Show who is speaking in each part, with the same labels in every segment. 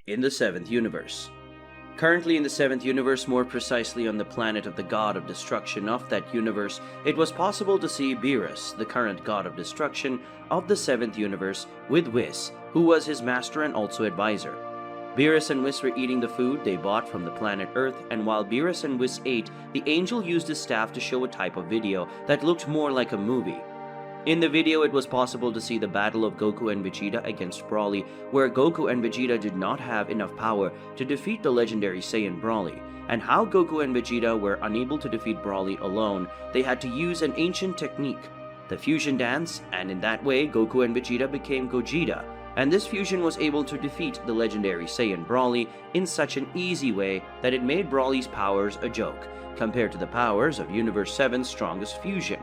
Speaker 1: In the 7th universe. Currently in the 7th universe, more precisely on the planet of the god of destruction of that universe, it was possible to see Beerus, the current god of destruction of the 7th universe, with Whis, who was his master and also advisor. Beerus and Whis were eating the food they bought from the planet Earth, and while Beerus and Whis ate, the angel used his staff to show a type of video that looked more like a movie. In the video, it was possible to see the battle of Goku and Vegeta against Broly, where Goku and Vegeta did not have enough power to defeat the legendary Saiyan Broly, and how Goku and Vegeta were unable to defeat Broly alone. They had to use an ancient technique, the fusion dance, and in that way, Goku and Vegeta became Gogeta, and this fusion was able to defeat the legendary Saiyan Broly in such an easy way that it made Broly's powers a joke, compared to the powers of Universe 7's strongest fusion.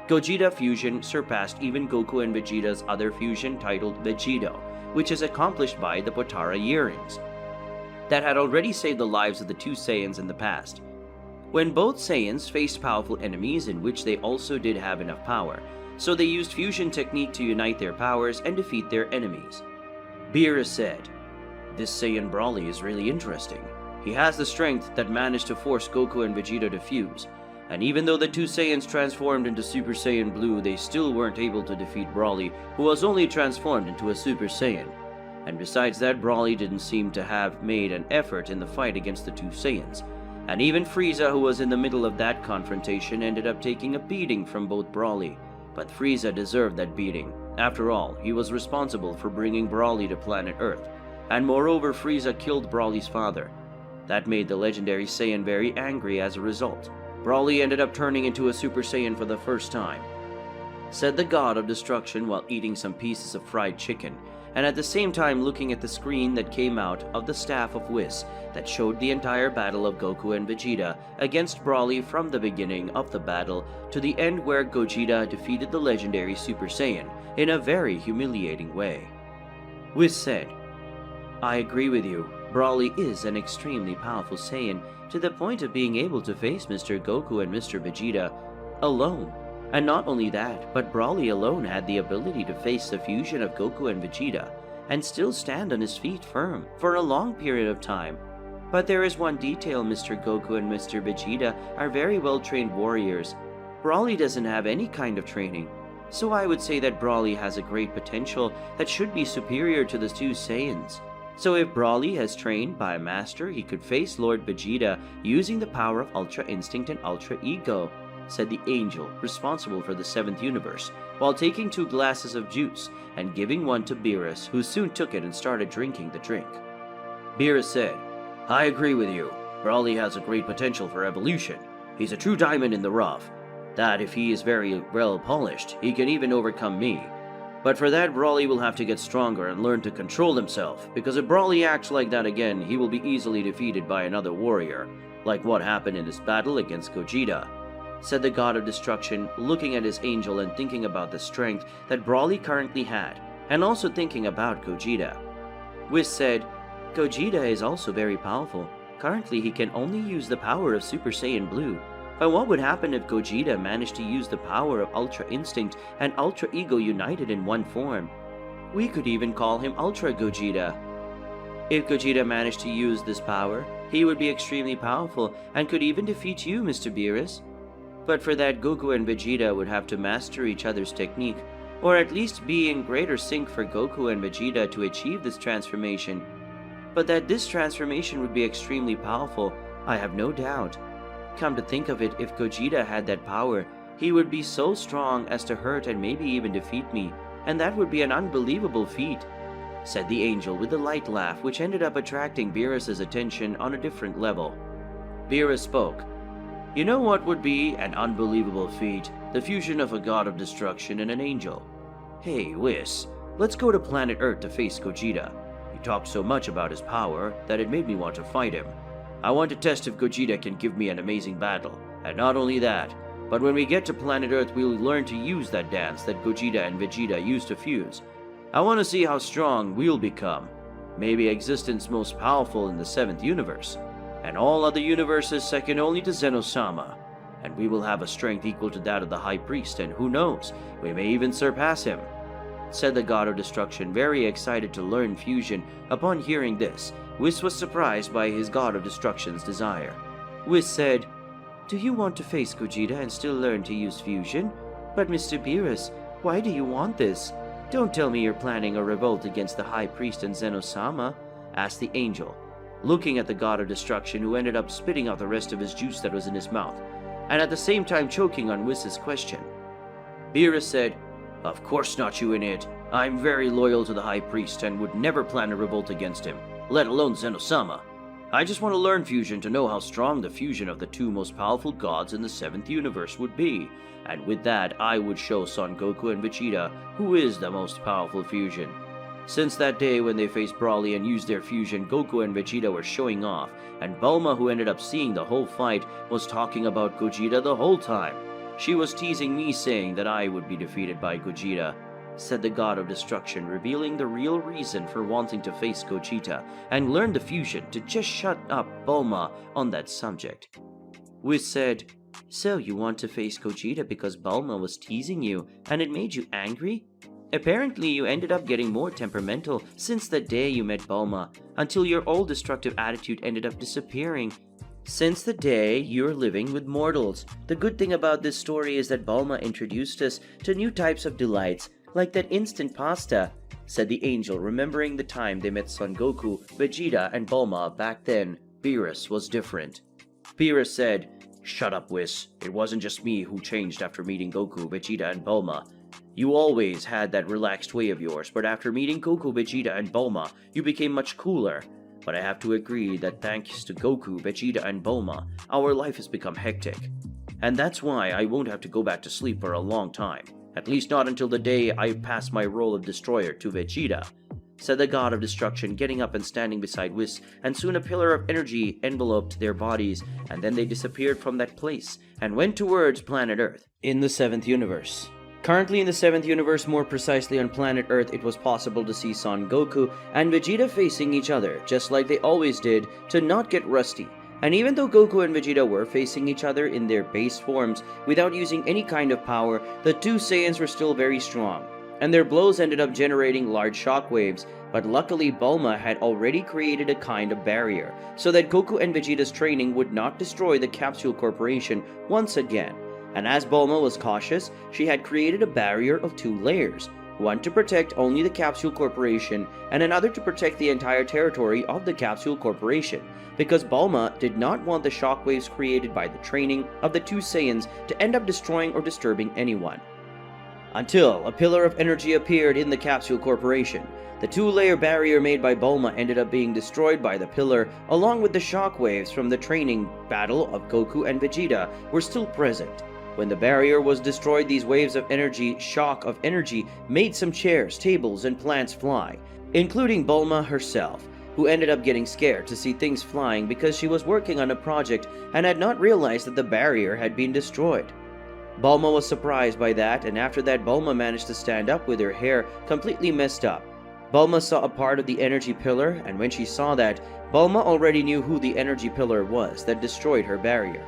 Speaker 1: Gogeta fusion surpassed even Goku and Vegeta's other fusion titled Vegeta, which is accomplished by the Potara earrings, that had already saved the lives of the two Saiyans in the past. When both Saiyans faced powerful enemies in which they also did have enough power, so they used fusion technique to unite their powers and defeat their enemies. Beerus said, "This Saiyan Broly is really interesting. He has the strength that managed to force Goku and Vegeta to fuse. And even though the two Saiyans transformed into Super Saiyan Blue, they still weren't able to defeat Broly, who was only transformed into a Super Saiyan. And besides that, Broly didn't seem to have made an effort in the fight against the two Saiyans. And even Frieza, who was in the middle of that confrontation, ended up taking a beating from both Broly. But Frieza deserved that beating. After all, he was responsible for bringing Broly to planet Earth. And moreover, Frieza killed Broly's father. That made the legendary Saiyan very angry as a result. Broly ended up turning into a Super Saiyan for the first time," said the god of destruction while eating some pieces of fried chicken, and at the same time looking at the screen that came out of the staff of Whis that showed the entire battle of Goku and Vegeta against Broly from the beginning of the battle to the end, where Gogeta defeated the legendary Super Saiyan in a very humiliating way. Whis said, "I agree with you. Broly is an extremely powerful Saiyan, to the point of being able to face Mr. Goku and Mr. Vegeta alone. And not only that, but Broly alone had the ability to face the fusion of Goku and Vegeta, and still stand on his feet firm for a long period of time. But there is one detail: Mr. Goku and Mr. Vegeta are very well-trained warriors. Broly doesn't have any kind of training. So I would say that Broly has a great potential that should be superior to the two Saiyans. So if Broly has trained by a master, he could face Lord Vegeta using the power of Ultra Instinct and Ultra Ego," said the angel responsible for the 7th universe, while taking 2 glasses of juice and giving one to Beerus, who soon took it and started drinking the drink. Beerus said, "I agree with you. Broly has a great potential for evolution. He's a true diamond in the rough. That if he is very well polished, he can even overcome me. But for that, Broly will have to get stronger and learn to control himself, because if Broly acts like that again, he will be easily defeated by another warrior, like what happened in this battle against Gogeta," said the god of destruction, looking at his angel and thinking about the strength that Broly currently had, and also thinking about Gogeta. Whis said, "Gogeta is also very powerful. Currently, he can only use the power of Super Saiyan Blue. But what would happen if Gogeta managed to use the power of Ultra Instinct and Ultra Ego united in one form? We could even call him Ultra Gogeta. If Gogeta managed to use this power, he would be extremely powerful and could even defeat you, Mr. Beerus. But for that, Goku and Vegeta would have to master each other's technique, or at least be in greater sync for Goku and Vegeta to achieve this transformation. But that this transformation would be extremely powerful, I have no doubt. Come to think of it, if Gogeta had that power, he would be so strong as to hurt and maybe even defeat me, and that would be an unbelievable feat. said the angel with a light laugh which ended up attracting Beerus' attention on a different level. Beerus spoke. You know what would be an unbelievable feat? The fusion of a god of destruction and an angel. Hey, Whis, let's go to planet Earth to face Gogeta. He talked so much about his power that it made me want to fight him. I want to test if Gogeta can give me an amazing battle. And not only that, but when we get to planet Earth we'll learn to use that dance that Gogeta and Vegeta used to fuse. I want to see how strong we'll become. Maybe existence most powerful in the 7th universe. And all other universes second only to Zeno-sama. And we will have a strength equal to that of the High Priest, and who knows, we may even surpass him, said the God of Destruction, very excited to learn fusion. Upon hearing this, Whis was surprised by his God of Destruction's desire. Whis said, Do you want to face Gogeta and still learn to use fusion? But Mr. Beerus, why do you want this? Don't tell me you're planning a revolt against the High Priest and Zeno-sama, asked the angel, looking at the God of Destruction, who ended up spitting out the rest of his juice that was in his mouth, and at the same time choking on Whis' question. Beerus said, Of course not, you idiot. I'm very loyal to the High Priest and would never plan a revolt against him, let alone Zeno-sama. I just want to learn fusion to know how strong the fusion of the two most powerful gods in the 7th universe would be, and with that I would show Son Goku and Vegeta who is the most powerful fusion. Since that day when they faced Broly and used their fusion, Goku and Vegeta were showing off, and Bulma, who ended up seeing the whole fight, was talking about Gogeta the whole time. She was teasing me, saying that I would be defeated by Gogeta, said the God of Destruction, revealing the real reason for wanting to face Gogeta and learn the fusion to just shut up Bulma on that subject. Whis said, So you want to face Gogeta because Bulma was teasing you and it made you angry? Apparently you ended up getting more temperamental since the day you met Bulma, until your old destructive attitude ended up disappearing. Since the day you're living with mortals. The good thing about this story is that Bulma introduced us to new types of delights, like that instant pasta, said the angel, remembering the time they met Son Goku, Vegeta, and Bulma back then. Beerus was different. Beerus said, Shut up, Whis. It wasn't just me who changed after meeting Goku, Vegeta, and Bulma. You always had that relaxed way of yours, but after meeting Goku, Vegeta, and Bulma, you became much cooler. But I have to agree that thanks to Goku, Vegeta, and Bulma, our life has become hectic. And that's why I won't have to go back to sleep for a long time. At least not until the day I pass my role of destroyer to Vegeta, said the God of Destruction, getting up and standing beside Whis, and soon a pillar of energy enveloped their bodies, and then they disappeared from that place and went towards planet Earth in the 7th universe. Currently in the 7th universe, more precisely on planet Earth, it was possible to see Son Goku and Vegeta facing each other, just like they always did, to not get rusty. And even though Goku and Vegeta were facing each other in their base forms without using any kind of power, the two Saiyans were still very strong, and their blows ended up generating large shockwaves. But luckily Bulma had already created a kind of barrier, so that Goku and Vegeta's training would not destroy the Capsule Corporation once again. And as Bulma was cautious, she had created a barrier of 2 layers, one to protect only the Capsule Corporation and another to protect the entire territory of the Capsule Corporation, because Bulma did not want the shockwaves created by the training of the 2 Saiyans to end up destroying or disturbing anyone. Until a pillar of energy appeared in the Capsule Corporation. The 2-layer barrier made by Bulma ended up being destroyed by the pillar, along with the shockwaves from the training battle of Goku and Vegeta were still present. When the barrier was destroyed, these waves of energy, shock of energy, made some chairs, tables, and plants fly, including Bulma herself, who ended up getting scared to see things flying because she was working on a project and had not realized that the barrier had been destroyed. Bulma was surprised by that, and after that Bulma managed to stand up with her hair completely messed up. Bulma saw a part of the energy pillar, and when she saw that, Bulma already knew who the energy pillar was that destroyed her barrier.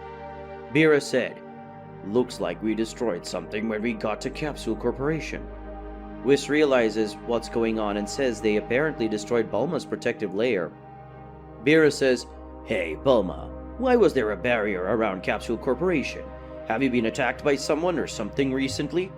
Speaker 1: Beerus said, Looks like we destroyed something when we got to Capsule Corporation. Whis realizes what's going on and says they apparently destroyed Bulma's protective layer. Beerus says, Hey Bulma, why was there a barrier around Capsule Corporation? Have you been attacked by someone or something recently?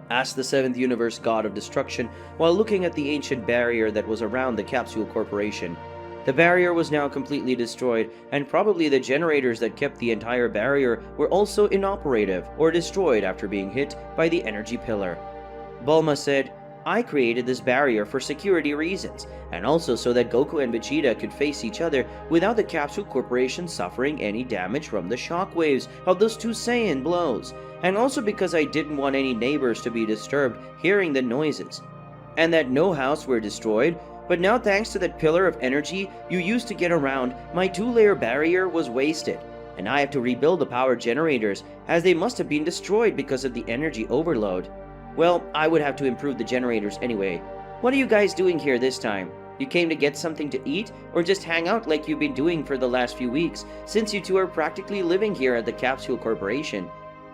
Speaker 1: Asked the 7th universe God of Destruction while looking at the ancient barrier that was around the Capsule Corporation. The barrier was now completely destroyed, and probably the generators that kept the entire barrier were also inoperative or destroyed after being hit by the energy pillar. Bulma said, I created this barrier for security reasons, and also so that Goku and Vegeta could face each other without the Capsule Corporation suffering any damage from the shockwaves of those two Saiyan blows, and also because I didn't want any neighbors to be disturbed hearing the noises, and that no house were destroyed. But now, thanks to that pillar of energy you used to get around, my two-layer barrier was wasted, and I have to rebuild the power generators, as they must have been destroyed because of the energy overload. Well, I would have to improve the generators anyway. What are you guys doing here this time? You came to get something to eat, or just hang out like you've been doing for the last few weeks, since you two are practically living here at the Capsule Corporation?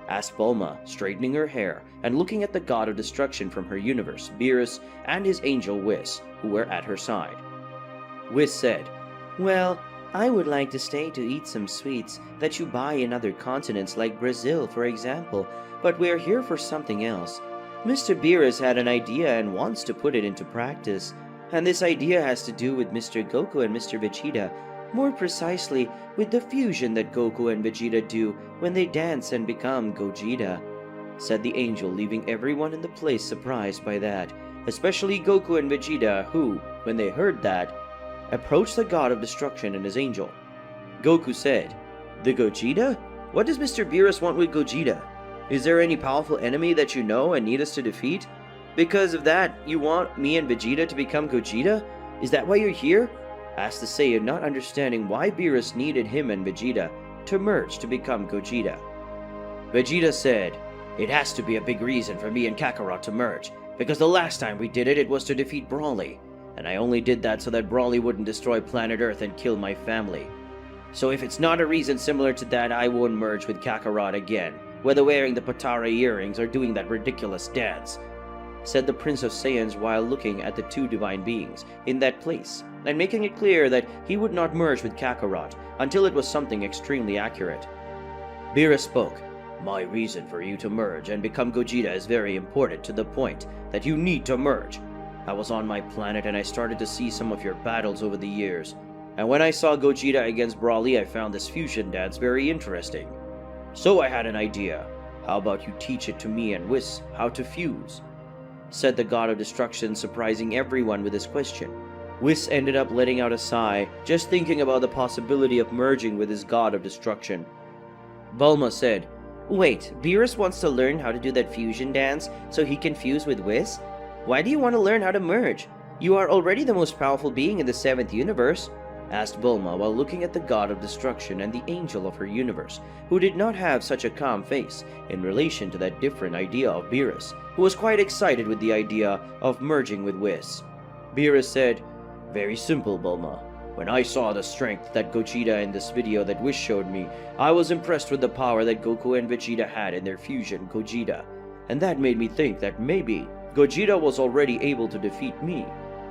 Speaker 1: Asked Bulma, straightening her hair and looking at the god of destruction from her universe, Beerus, and his angel Whis, who were at her side. Whis said, "Well, I would like to stay to eat some sweets that you buy in other continents like Brazil, for example, but we're here for something else. Mr. Beerus had an idea and wants to put it into practice, and this idea has to do with Mr. Goku and Mr. Vegeta, more precisely with the fusion that Goku and Vegeta do when they dance and become Gogeta," said the angel, leaving everyone in the place surprised by that, especially Goku and Vegeta, who, when they heard that, approached the god of destruction and his angel. Goku said, "The Gogeta? What does Mr. Beerus want with Gogeta? Is there any powerful enemy that you know and need us to defeat? Because of that, you want me and Vegeta to become Gogeta? Is that why you're here?" asked the Saiyan, not understanding why Beerus needed him and Vegeta to merge to become Gogeta. Vegeta said, "It has to be a big reason for me and Kakarot to merge, because the last time we did it, it was to defeat Broly, and I only did that so that Broly wouldn't destroy planet Earth and kill my family. So if it's not a reason similar to that, I won't merge with Kakarot again, whether wearing the Patara earrings or doing that ridiculous dance," said the Prince of Saiyans while looking at the two divine beings in that place, and making it clear that he would not merge with Kakarot until it was something extremely accurate. Beerus spoke, "My reason for you to merge and become Gogeta is very important, to the point that you need to merge. I was on my planet and I started to see some of your battles over the years, and when I saw Gogeta against Broly, I found this fusion dance very interesting. So I had an idea. How about you teach it to me and Whis how to fuse?" said the god of destruction, surprising everyone with his question. Whis ended up letting out a sigh, just thinking about the possibility of merging with his god of destruction. Bulma said, "Wait, Beerus wants to learn how to do that fusion dance so he can fuse with Whis? Why do you want to learn how to merge? You are already the most powerful being in the 7th universe," asked Bulma while looking at the god of destruction and the angel of her universe, who did not have such a calm face in relation to that different idea of Beerus, who was quite excited with the idea of merging with Whis. Beerus said, "Very simple, Bulma. When I saw the strength that Gogeta in this video that Whis showed me, I was impressed with the power that Goku and Vegeta had in their fusion Gogeta, and that made me think that maybe Gogeta was already able to defeat me.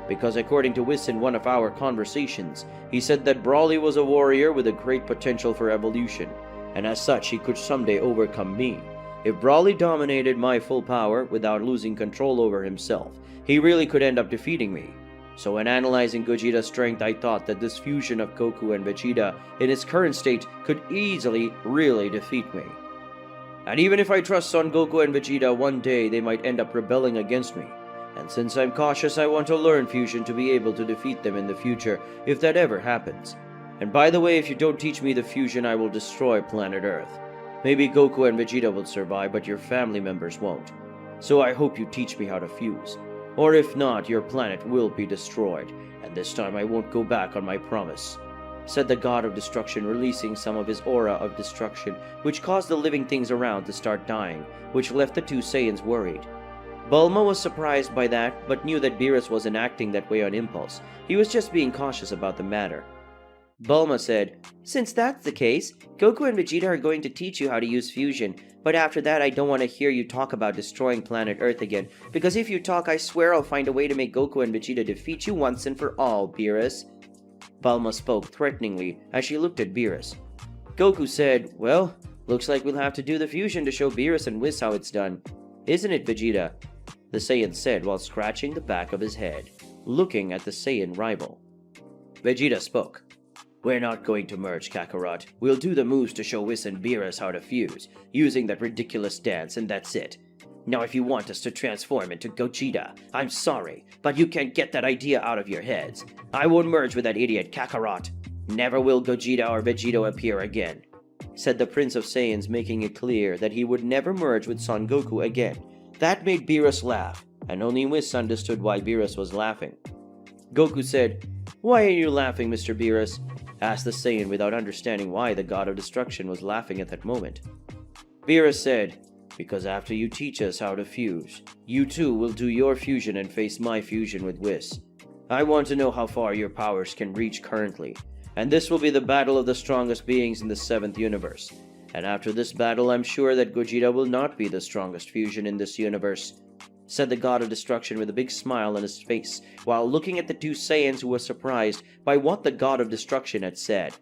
Speaker 1: Because according to Whis in one of our conversations, he said that Broly was a warrior with a great potential for evolution, and as such he could someday overcome me. If Broly dominated my full power without losing control over himself, he really could end up defeating me. So when analyzing Gogeta's strength, I thought that this fusion of Goku and Vegeta in its current state could easily really defeat me. And even if I trust on Goku and Vegeta, one day they might end up rebelling against me. And since I'm cautious, I want to learn fusion to be able to defeat them in the future, if that ever happens. And by the way, if you don't teach me the fusion, I will destroy planet Earth. Maybe Goku and Vegeta will survive, but your family members won't. So I hope you teach me how to fuse. Or if not, your planet will be destroyed, and this time I won't go back on my promise," said the god of destruction, releasing some of his aura of destruction, which caused the living things around to start dying, which left the two Saiyans worried. Bulma was surprised by that, but knew that Beerus wasn't acting that way on impulse. He was just being cautious about the matter. Bulma said, "Since that's the case, Goku and Vegeta are going to teach you how to use fusion, but after that I don't want to hear you talk about destroying planet Earth again, because if you talk, I swear I'll find a way to make Goku and Vegeta defeat you once and for all, Beerus." Bulma spoke threateningly as she looked at Beerus. Goku said, "Well, looks like we'll have to do the fusion to show Beerus and Whis how it's done. Isn't it, Vegeta?" the Saiyan said while scratching the back of his head, looking at the Saiyan rival. Vegeta spoke. "We're not going to merge, Kakarot. We'll do the moves to show Whis and Beerus how to fuse, using that ridiculous dance, and that's it. Now if you want us to transform into Gogeta, I'm sorry, but you can't get that idea out of your heads. I won't merge with that idiot Kakarot. Never will Gogeta or Vegeta appear again," said the Prince of Saiyans, making it clear that he would never merge with Son Goku again. That made Beerus laugh, and only Whis understood why Beerus was laughing. Goku said, "Why are you laughing, Mr. Beerus?" asked the Saiyan without understanding why the God of Destruction was laughing at that moment. Beerus said, "Because after you teach us how to fuse, you too will do your fusion and face my fusion with Whis. I want to know how far your powers can reach currently, and this will be the battle of the strongest beings in the 7th universe. And after this battle, I'm sure that Gogeta will not be the strongest fusion in this universe," said the God of Destruction with a big smile on his face, while looking at the two Saiyans who were surprised by what the God of Destruction had said.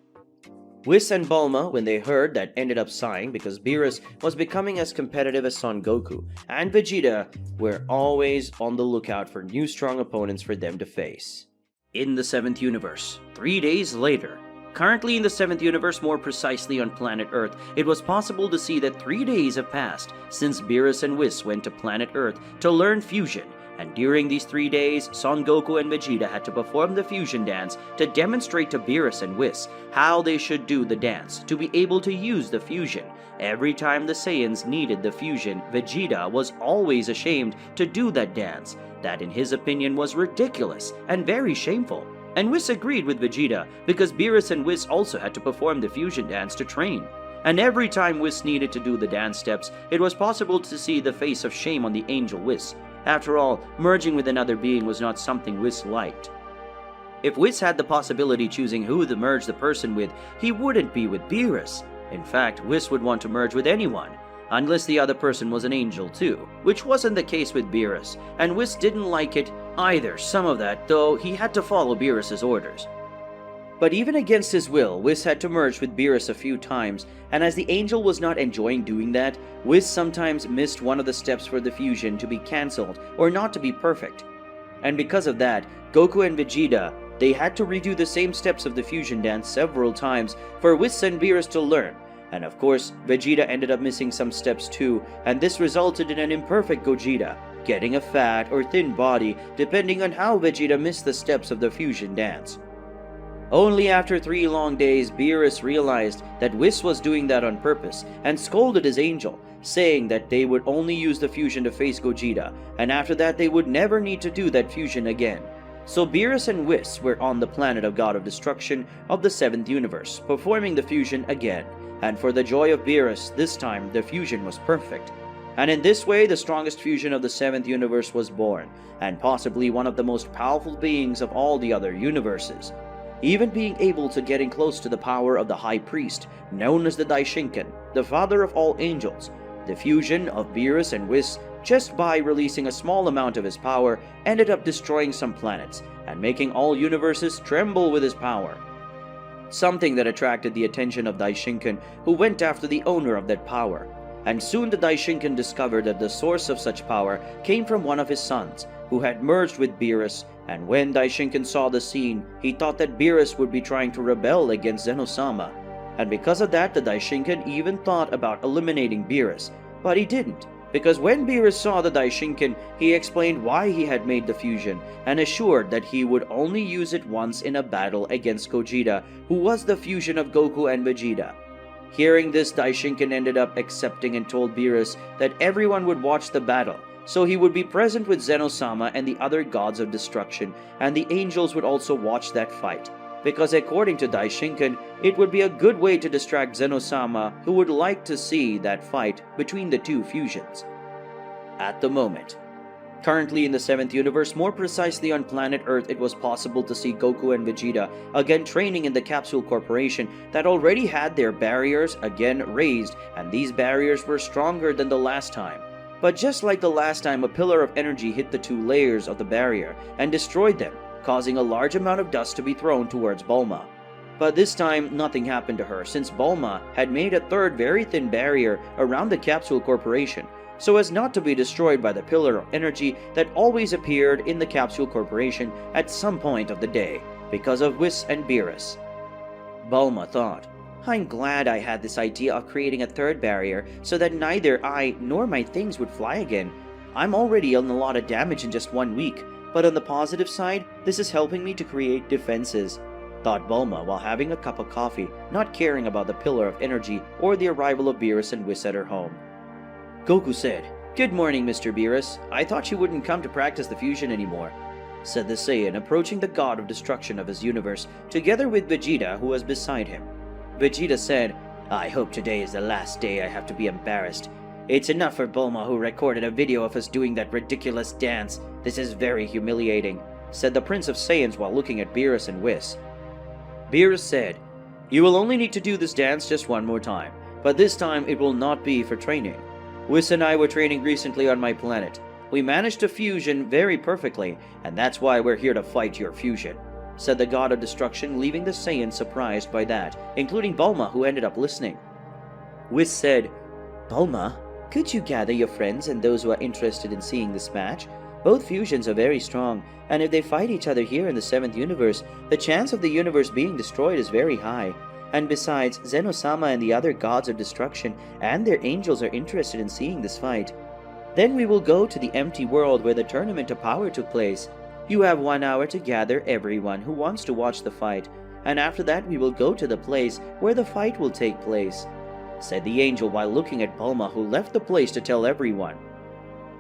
Speaker 1: Whis and Bulma, when they heard that, ended up sighing because Beerus was becoming as competitive as Son Goku, and Vegeta were always on the lookout for new strong opponents for them to face. In the 7th universe, 3 days later. Currently in the 7th universe, more precisely on planet Earth, it was possible to see that 3 days have passed since Beerus and Whis went to planet Earth to learn fusion, and during these 3 days, Son Goku and Vegeta had to perform the fusion dance to demonstrate to Beerus and Whis how they should do the dance to be able to use the fusion. Every time the Saiyans needed the fusion, Vegeta was always ashamed to do that dance, that in his opinion was ridiculous and very shameful. And Whis agreed with Vegeta because Beerus and Whis also had to perform the fusion dance to train. And every time Whis needed to do the dance steps, it was possible to see the face of shame on the angel Whis. After all, merging with another being was not something Whis liked. If Whis had the possibility choosing who to merge the person with, he wouldn't be with Beerus. In fact, Whis would want to merge with anyone, unless the other person was an angel too, which wasn't the case with Beerus, and Whis didn't like it either, some of that, though he had to follow Beerus's orders. But even against his will, Whis had to merge with Beerus a few times, and as the angel was not enjoying doing that, Whis sometimes missed one of the steps for the fusion to be cancelled or not to be perfect. And because of that, Goku and Vegeta, they had to redo the same steps of the fusion dance several times for Whis and Beerus to learn. And of course, Vegeta ended up missing some steps too, and this resulted in an imperfect Gogeta, getting a fat or thin body depending on how Vegeta missed the steps of the fusion dance. Only after 3 long days, Beerus realized that Whis was doing that on purpose and scolded his angel, saying that they would only use the fusion to face Gogeta, and after that they would never need to do that fusion again. So Beerus and Whis were on the planet of God of Destruction of the 7th universe, performing the fusion again. And for the joy of Beerus, this time the fusion was perfect. And in this way, the strongest fusion of the 7th universe was born, and possibly one of the most powerful beings of all the other universes, even being able to getting close to the power of the High Priest, known as the Daishinkan, the father of all angels. The fusion of Beerus and Whis, just by releasing a small amount of his power, ended up destroying some planets, and making all universes tremble with his power. Something that attracted the attention of Daishinkan, who went after the owner of that power. And soon the Daishinkan discovered that the source of such power came from one of his sons, who had merged with Beerus, and when Daishinkan saw the scene, he thought that Beerus would be trying to rebel against Zenosama. And because of that, the Daishinkan even thought about eliminating Beerus, but he didn't. Because when Beerus saw the Daishinkan, he explained why he had made the fusion, and assured that he would only use it once in a battle against Gogeta, who was the fusion of Goku and Vegeta. Hearing this, Daishinkan ended up accepting and told Beerus that everyone would watch the battle, so he would be present with Zenosama and the other gods of destruction, and the angels would also watch that fight. Because according to Daishinkan, it would be a good way to distract Zenosama, who would like to see that fight between the two fusions. At the moment, currently in the 7th universe, more precisely on planet Earth, it was possible to see Goku and Vegeta again training in the Capsule Corporation that already had their barriers again raised, and these barriers were stronger than the last time. But just like the last time, a pillar of energy hit the 2 layers of the barrier and destroyed them, causing a large amount of dust to be thrown towards Bulma. But this time, nothing happened to her, since Bulma had made a 3rd very thin barrier around the Capsule Corporation, so as not to be destroyed by the pillar of energy that always appeared in the Capsule Corporation at some point of the day, because of Whis and Beerus. Bulma thought, "I'm glad I had this idea of creating a 3rd barrier so that neither I nor my things would fly again, I'm already on a lot of damage in just 1 week, but on the positive side, this is helping me to create defenses, thought Bulma while having a cup of coffee, not caring about the pillar of energy or the arrival of Beerus and Whis at her home. Goku said, "Good morning, Mr. Beerus. I thought you wouldn't come to practice the fusion anymore," said the Saiyan, approaching the god of destruction of his universe, together with Vegeta, who was beside him. Vegeta said, "I hope today is the last day I have to be embarrassed. It's enough for Bulma, who recorded a video of us doing that ridiculous dance. This is very humiliating," said the Prince of Saiyans while looking at Beerus and Whis. Beerus said, "You will only need to do this dance just one more time, but this time it will not be for training. Whis and I were training recently on my planet. We managed to fusion very perfectly, and that's why we're here to fight your fusion," said the god of destruction, leaving the Saiyans surprised by that, including Bulma, who ended up listening. Whis said, "Bulma, could you gather your friends and those who are interested in seeing this match? Both fusions are very strong, and if they fight each other here in the 7th universe, the chance of the universe being destroyed is very high. And besides, Zeno-sama and the other gods of destruction and their angels are interested in seeing this fight. Then we will go to the empty world where the tournament of power took place. You have 1 hour to gather everyone who wants to watch the fight, and after that we will go to the place where the fight will take place," said the angel while looking at Bulma, who left the place to tell everyone.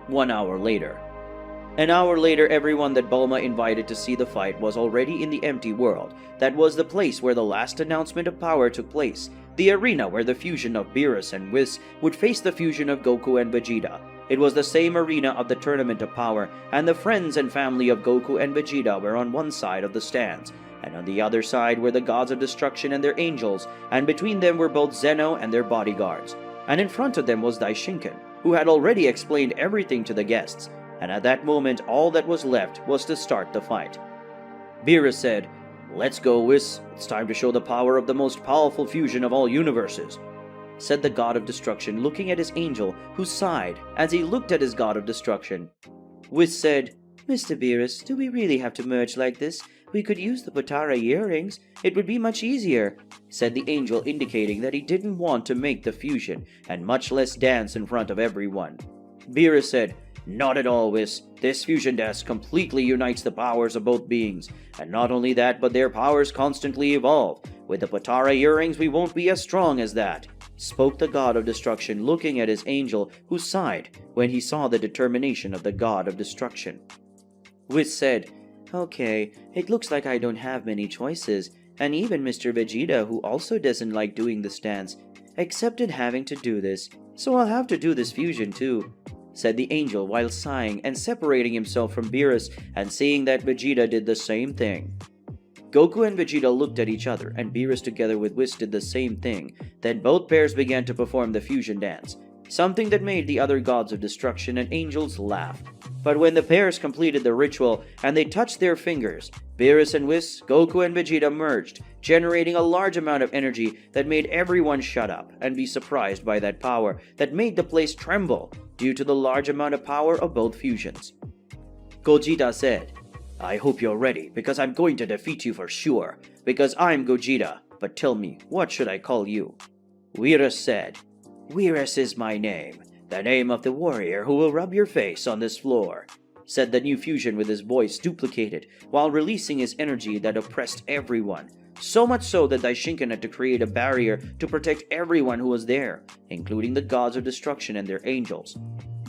Speaker 1: 1 hour later. An hour later, everyone that Bulma invited to see the fight was already in the empty world. That was the place where the last announcement of power took place, the arena where the fusion of Beerus and Whis would face the fusion of Goku and Vegeta. It was the same arena of the tournament of power, and the friends and family of Goku and Vegeta were on one side of the stands, and on the other side were the gods of destruction and their angels, and between them were both Zeno and their bodyguards. And in front of them was Daishinkan, who had already explained everything to the guests, and at that moment all that was left was to start the fight. Beerus said, "Let's go, Whis. It's time to show the power of the most powerful fusion of all universes," said the god of destruction, looking at his angel, who sighed as he looked at his god of destruction. Whis said, "Mr. Beerus, do we really have to merge like this? We could use the Potara earrings. It would be much easier," said the angel, indicating that he didn't want to make the fusion, and much less dance in front of everyone. Beerus said, "Not at all, Whis. This fusion dance completely unites the powers of both beings. And not only that, but their powers constantly evolve. With the Potara earrings, we won't be as strong as that," spoke the god of destruction, looking at his angel, who sighed when he saw the determination of the god of destruction. Whis said, "Okay, it looks like I don't have many choices, and even Mr. Vegeta, who also doesn't like doing this dance, accepted having to do this, so I'll have to do this fusion too," said the angel while sighing and separating himself from Beerus and seeing that Vegeta did the same thing. Goku and Vegeta looked at each other, and Beerus together with Whis did the same thing. Then both pairs began to perform the fusion dance, something that made the other gods of destruction and angels laugh. But when the pairs completed the ritual and they touched their fingers, Beerus and Whis, Goku and Vegeta merged, generating a large amount of energy that made everyone shut up and be surprised by that power that made the place tremble due to the large amount of power of both fusions. Gogeta said, "I hope you're ready, because I'm going to defeat you for sure, because I'm Gogeta, but tell me, what should I call you?" Weirus said, "Weirus is my name, the name of the warrior who will rub your face on this floor," said the new fusion with his voice duplicated, while releasing his energy that oppressed everyone, so much so that Daishinkan had to create a barrier to protect everyone who was there, including the gods of destruction and their angels.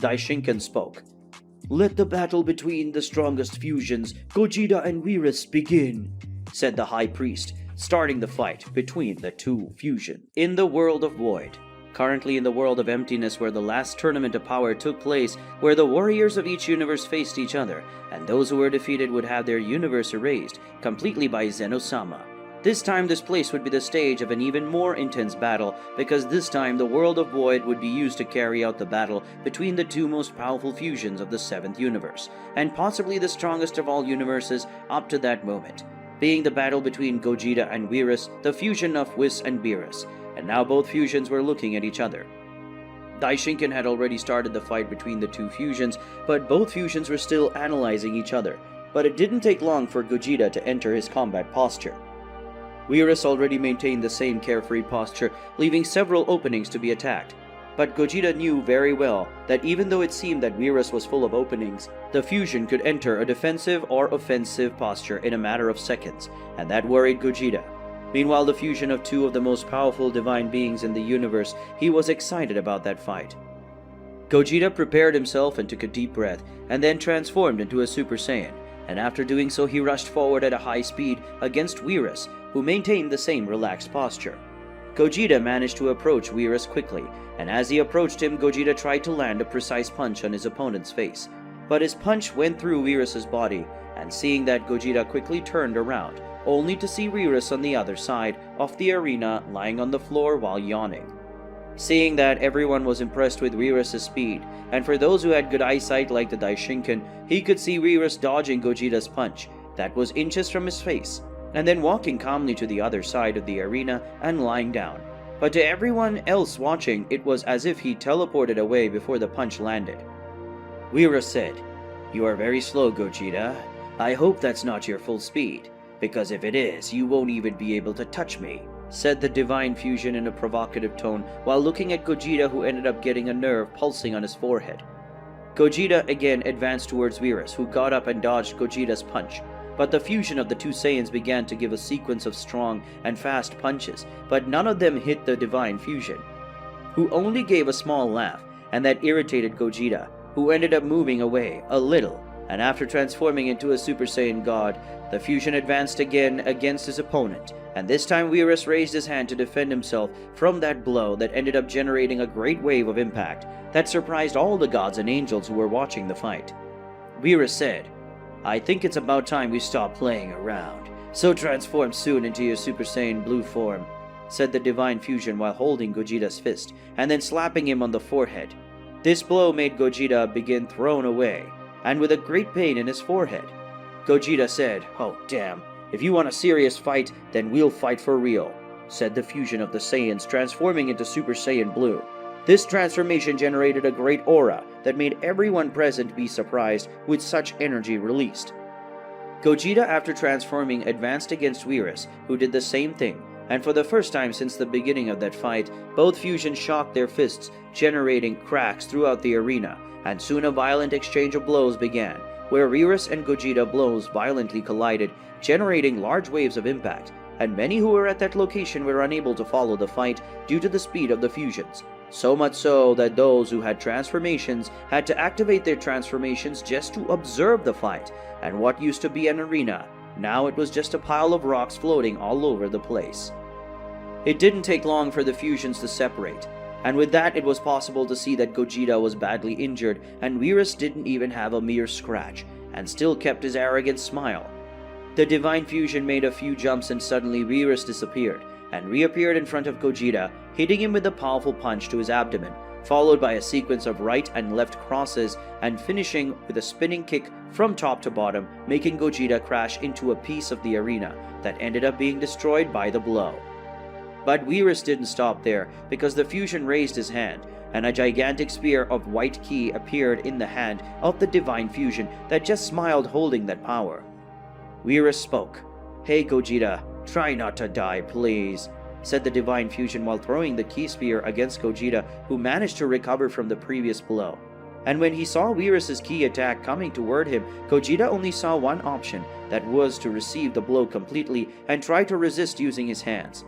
Speaker 1: Daishinkan spoke, "Let the battle between the strongest fusions, Gogeta and Weirus, begin," said the high priest, starting the fight between the two fusions. In the world of void, currently in the world of emptiness where the last tournament of power took place, where the warriors of each universe faced each other, and those who were defeated would have their universe erased completely by Zeno-sama. This time this place would be the stage of an even more intense battle, because this time the world of void would be used to carry out the battle between the two most powerful fusions of the 7th universe, and possibly the strongest of all universes up to that moment, being the battle between Gogeta and Weirus, the fusion of Whis and Beerus, and now both fusions were looking at each other. Daishinkan had already started the fight between the two fusions, but both fusions were still analyzing each other, but it didn't take long for Gogeta to enter his combat posture. Weirus already maintained the same carefree posture, leaving several openings to be attacked. But Gogeta knew very well that even though it seemed that Weirus was full of openings, the fusion could enter a defensive or offensive posture in a matter of seconds, and that worried Gogeta. Meanwhile, the fusion of two of the most powerful divine beings in the universe, he was excited about that fight. Gogeta prepared himself and took a deep breath, and then transformed into a Super Saiyan, and after doing so he rushed forward at a high speed against Weirus, who maintained the same relaxed posture. Gogeta managed to approach Weirus quickly, and as he approached him, Gogeta tried to land a precise punch on his opponent's face. But his punch went through Weirus' body, and seeing that, Gogeta quickly turned around, only to see Weirus on the other side of the arena lying on the floor while yawning. Seeing that, everyone was impressed with Weirus' speed, and for those who had good eyesight like the Daishinkan, he could see Weirus dodging Gogeta's punch that was inches from his face, and then walking calmly to the other side of the arena and lying down. But to everyone else watching, it was as if he teleported away before the punch landed. Weirus said, "You are very slow, Gogeta. I hope that's not your full speed, because if it is, you won't even be able to touch me," said the Divine Fusion in a provocative tone while looking at Gogeta, who ended up getting a nerve pulsing on his forehead. Gogeta again advanced towards Weirus, who got up and dodged Gogeta's punch. But the fusion of the two Saiyans began to give a sequence of strong and fast punches, but none of them hit the Divine Fusion, who only gave a small laugh, and that irritated Gogeta, who ended up moving away a little, and after transforming into a Super Saiyan God, the fusion advanced again against his opponent, and this time Weirus raised his hand to defend himself from that blow that ended up generating a great wave of impact that surprised all the gods and angels who were watching the fight. Weirus said, "I think it's about time we stop playing around, so transform soon into your Super Saiyan blue form," said the Divine Fusion while holding Gogeta's fist, and then slapping him on the forehead. This blow made Gogeta begin thrown away, and with a great pain in his forehead. Gogeta said, "Oh damn, if you want a serious fight, then we'll fight for real," said the fusion of the Saiyans, transforming into Super Saiyan Blue. This transformation generated a great aura that made everyone present be surprised with such energy released. Gogeta, after transforming, advanced against Weirus, who did the same thing, and for the first time since the beginning of that fight, both fusions shocked their fists, generating cracks throughout the arena, and soon a violent exchange of blows began, where Weirus and Gogeta blows violently collided, generating large waves of impact, and many who were at that location were unable to follow the fight due to the speed of the fusions. So much so that those who had transformations had to activate their transformations just to observe the fight, and what used to be an arena, now it was just a pile of rocks floating all over the place. It didn't take long for the fusions to separate, and with that it was possible to see that Gogeta was badly injured and Weirus didn't even have a mere scratch, and still kept his arrogant smile. The Divine Fusion made a few jumps and suddenly Weirus disappeared, and reappeared in front of Gogeta, hitting him with a powerful punch to his abdomen, followed by a sequence of right and left crosses, and finishing with a spinning kick from top to bottom, making Gogeta crash into a piece of the arena that ended up being destroyed by the blow. But Weirus didn't stop there, because the fusion raised his hand, and a gigantic spear of white ki appeared in the hand of the Divine Fusion that just smiled, holding that power. Weirus spoke. "Hey Gogeta, try not to die, please," said the Divine Fusion while throwing the ki spear against Gogeta, who managed to recover from the previous blow. And when he saw Weirus' ki attack coming toward him, Gogeta only saw one option, that was to receive the blow completely and try to resist using his hands.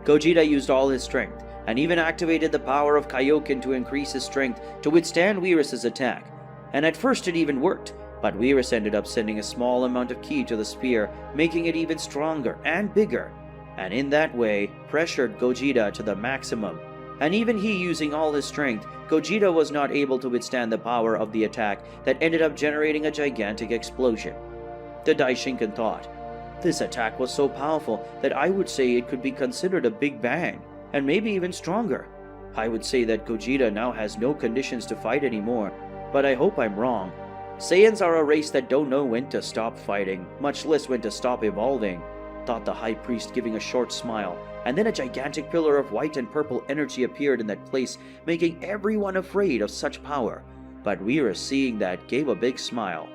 Speaker 1: Gogeta used all his strength, and even activated the power of Kaioken to increase his strength to withstand Weirus' attack. And at first it even worked, but Weirus ended up sending a small amount of ki to the spear, making it even stronger and bigger, and in that way pressured Gogeta to the maximum. And even he using all his strength, Gogeta was not able to withstand the power of the attack that ended up generating a gigantic explosion. The Daishinkan thought, "This attack was so powerful that I would say it could be considered a Big Bang, and maybe even stronger. I would say that Gogeta now has no conditions to fight anymore, but I hope I'm wrong. Saiyans are a race that don't know when to stop fighting, much less when to stop evolving," thought the High Priest, giving a short smile, and then a gigantic pillar of white and purple energy appeared in that place, making everyone afraid of such power. But Weirus, seeing that, gave a big smile.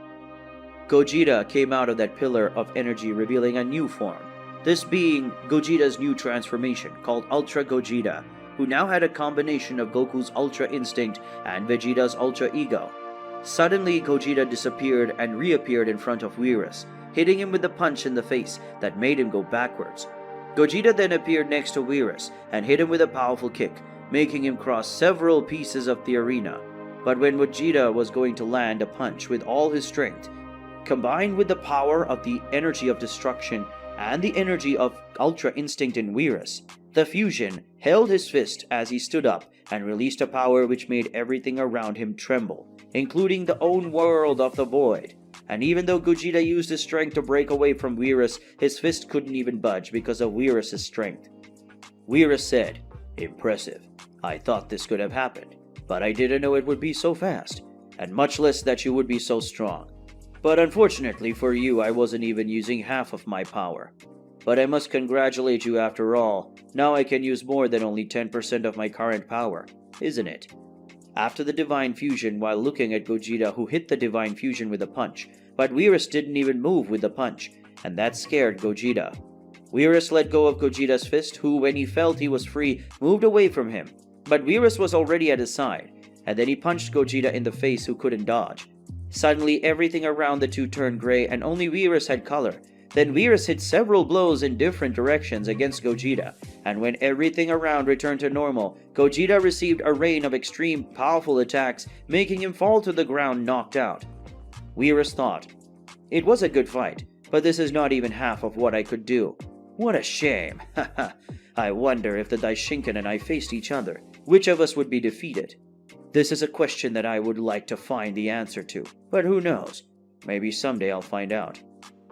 Speaker 1: Gogeta came out of that pillar of energy, revealing a new form, this being Gogeta's new transformation called Ultra Gogeta, who now had a combination of Goku's Ultra Instinct and Vegeta's Ultra Ego. Suddenly, Gogeta disappeared and reappeared in front of Weirus, hitting him with a punch in the face that made him go backwards. Gogeta then appeared next to Weirus and hit him with a powerful kick, making him cross several pieces of the arena. But when Vegeta was going to land a punch with all his strength, combined with the power of the energy of destruction and the energy of Ultra Instinct in Weirus, the fusion held his fist as he stood up and released a power which made everything around him tremble, including the own world of the void. And even though Gogeta used his strength to break away from Weirus, his fist couldn't even budge because of Weirus' strength. Weirus said, "Impressive. I thought this could have happened, but I didn't know it would be so fast, and much less that you would be so strong. But unfortunately for you, I wasn't even using half of my power. But I must congratulate you after all. Now I can use more than only 10% of my current power, isn't it?" After the Divine Fusion, while looking at Gogeta, who hit the Divine Fusion with a punch, but Weirus didn't even move with the punch, and that scared Gogeta. Weirus let go of Gogeta's fist, who, when he felt he was free, moved away from him. But Weirus was already at his side, and then he punched Gogeta in the face, who couldn't dodge. Suddenly, everything around the two turned gray, and only Weirus had color. Then Weirus hit several blows in different directions against Gogeta, and when everything around returned to normal, Gogeta received a rain of extreme powerful attacks, making him fall to the ground knocked out. Weirus thought, "It was a good fight, but this is not even half of what I could do. What a shame. Haha. I wonder if the Daishinkan and I faced each other, which of us would be defeated? This is a question that I would like to find the answer to, but who knows? Maybe someday I'll find out.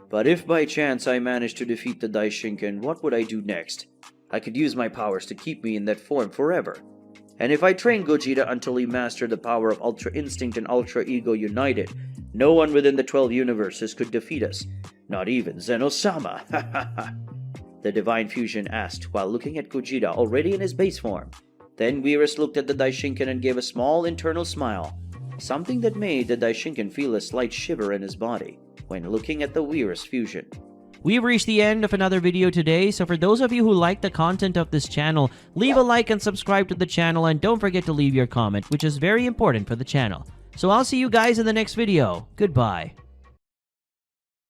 Speaker 1: But if by chance I managed to defeat the Daishinkan, what would I do next? I could use my powers to keep me in that form forever. And if I trained Gogeta until he mastered the power of Ultra Instinct and Ultra Ego united, no one within the 12 universes could defeat us. Not even Zeno-sama. Ha ha ha." The Divine Fusion asked while looking at Gogeta already in his base form. Then Weirus looked at the Daishinkan and gave a small internal smile, something that made the Daishinkan feel a slight shiver in his body when looking at the Weirus fusion.
Speaker 2: We've reached the end of another video today, so for those of you who like the content of this channel, leave a like and subscribe to the channel, and don't forget to leave your comment, which is very important for the channel. So I'll see you guys in the next video. Goodbye.